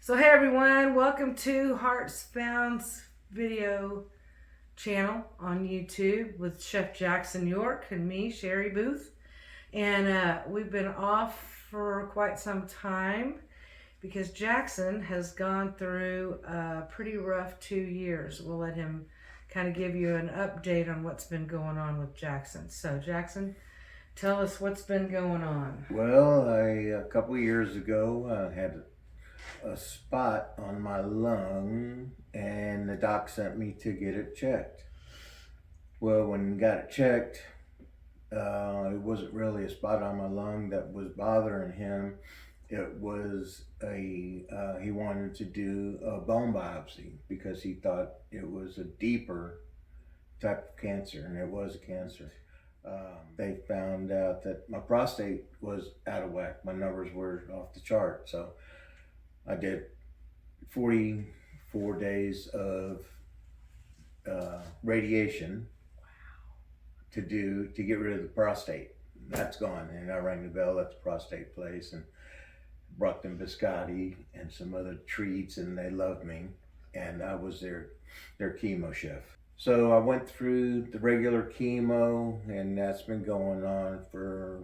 So hey everyone, welcome to Hearts Found's video channel on YouTube with Chef Jackson York and me, Sherry Booth. And we've been off for quite some time because Jackson has gone through a pretty rough 2 years. We'll let him kind of give you an update on what's been going on with Jackson. So Jackson, tell us what's been going on. Well, a couple of years ago, I had a spot on my lung, and the doc sent me to get it checked. Well, when I got it checked, it wasn't really a spot on my lung that was bothering him. It was he wanted to do a bone biopsy because he thought it was a deeper type of cancer, and it was a cancer. They found out that my prostate was out of whack. My numbers were off the chart. So I did 44 days of radiation to get rid of the prostate. That's gone. And I rang the bell at the prostate place and brought them biscotti and some other treats, and they loved me. And I was their chemo chef. So I went through the regular chemo, and that's been going on for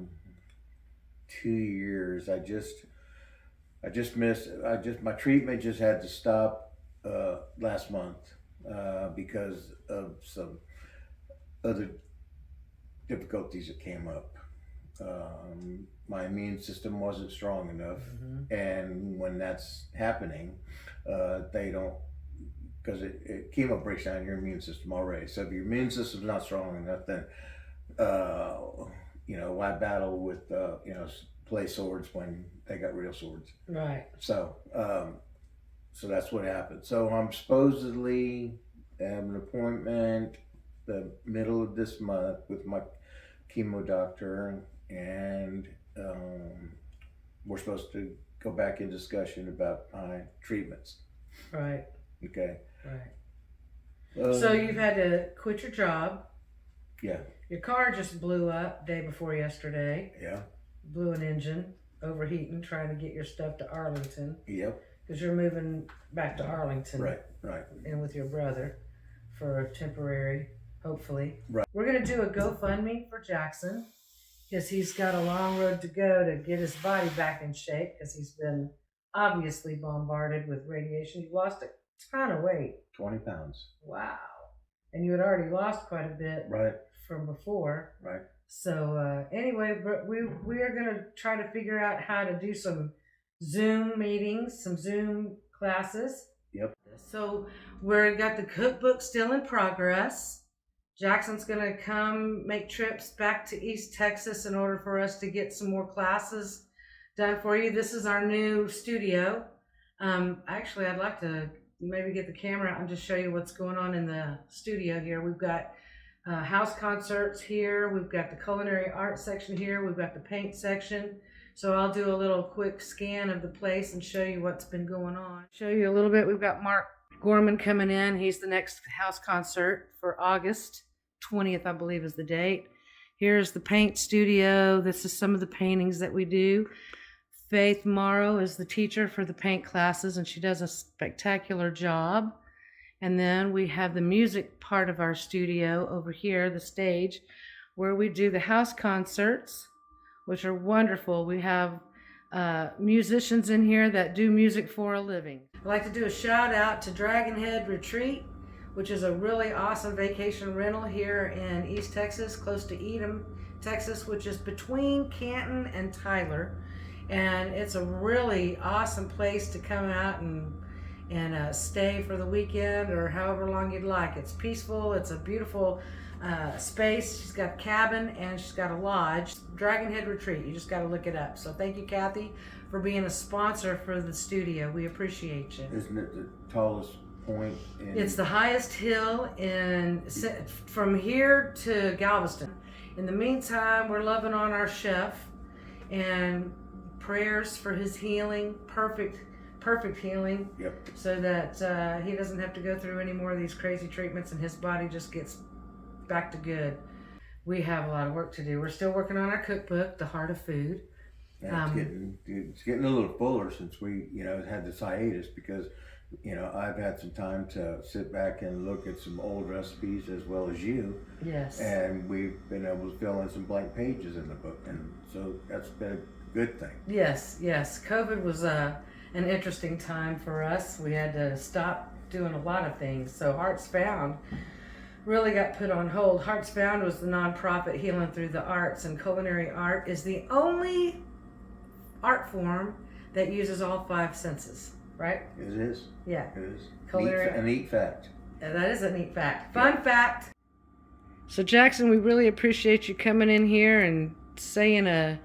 2 years. My treatment just had to stop last month because of some other difficulties that came up. My immune system wasn't strong enough, and when that's happening, they don't, because chemo breaks down your immune system already. So if your immune system's not strong enough, then why battle with play swords when they got real swords? Right. So so that's what happened. So I'm supposedly have an appointment the middle of this month with my chemo doctor, and we're supposed to go back in discussion about my treatments. Right. Okay. Right. So you've had to quit your job. Yeah. Your car just blew up day before yesterday. Yeah. Blew an engine, overheating, trying to get your stuff to Arlington. Yep. Because you're moving back to Arlington. Right. And with your brother for a temporary, hopefully. Right. We're going to do a GoFundMe for Jackson because he's got a long road to go to get his body back in shape because he's been obviously bombarded with radiation. You've lost a ton of weight. 20 pounds. Wow. And you had already lost quite a bit from before. Right. So anyway, but we are going to try to figure out how to do some Zoom meetings, some Zoom classes. Yep. So we've got the cookbook still in progress. Jackson's going to come make trips back to East Texas in order for us to get some more classes done for you. This is our new studio. Actually, I'd like to maybe get the camera out and just show you what's going on in the studio here. We've got house concerts here. We've got the culinary art section here. We've got the paint section. So I'll do a little quick scan of the place and show you what's been going on. Show you a little bit. We've got Mark Gorman coming in. He's the next house concert for August 20th, I believe is the date. Here's the paint studio. This is some of the paintings that we do. Faith Morrow is the teacher for the paint classes, and she does a spectacular job. And then we have the music part of our studio over here, the stage, where we do the house concerts, which are wonderful. We have musicians in here that do music for a living. I'd like to do a shout out to Dragon Head Retreat, which is a really awesome vacation rental here in East Texas, close to Edom, Texas, which is between Canton and Tyler. And it's a really awesome place to come out and stay for the weekend or however long you'd like. It's peaceful. It's a beautiful space. She's got a cabin and she's got a lodge. Dragon Head Retreat. You just got to look it up. So thank you, Kathy, for being a sponsor for the studio. We appreciate you. Isn't it the tallest point? It's the highest hill from here to Galveston. In the meantime, we're loving on our chef and prayers for his healing, perfect healing. Yep. So that he doesn't have to go through any more of these crazy treatments and his body just gets back to good. We have a lot of work to do. We're still working on our cookbook, The Heart of Food. And it's getting a little fuller since we, had this hiatus because, I've had some time to sit back and look at some old recipes as well as you. Yes. And we've been able to fill in some blank pages in the book. And so that's been a good thing. Yes. COVID was an interesting time for us. We had to stop doing a lot of things. So Hearts Found really got put on hold. Hearts Found was the nonprofit Healing Through the Arts, and culinary art is the only art form that uses all 5 senses, right? It is. Yeah. It is. Culinary. A neat fact. That is a neat fact. Fun fact. So Jackson, we really appreciate you coming in here and saying a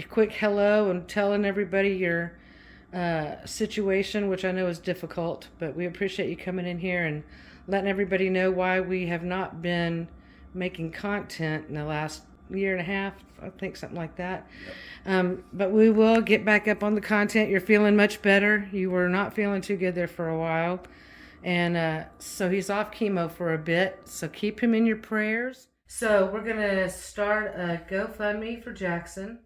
quick hello and telling everybody your situation, which I know is difficult, but we appreciate you coming in here and letting everybody know why we have not been making content in the last year and a half, I think, something like that. Yep. But we will get back up on the content. You're feeling much better. You were not feeling too good there for a while. And so he's off chemo for a bit, so keep him in your prayers. So we're going to start a GoFundMe for Jackson.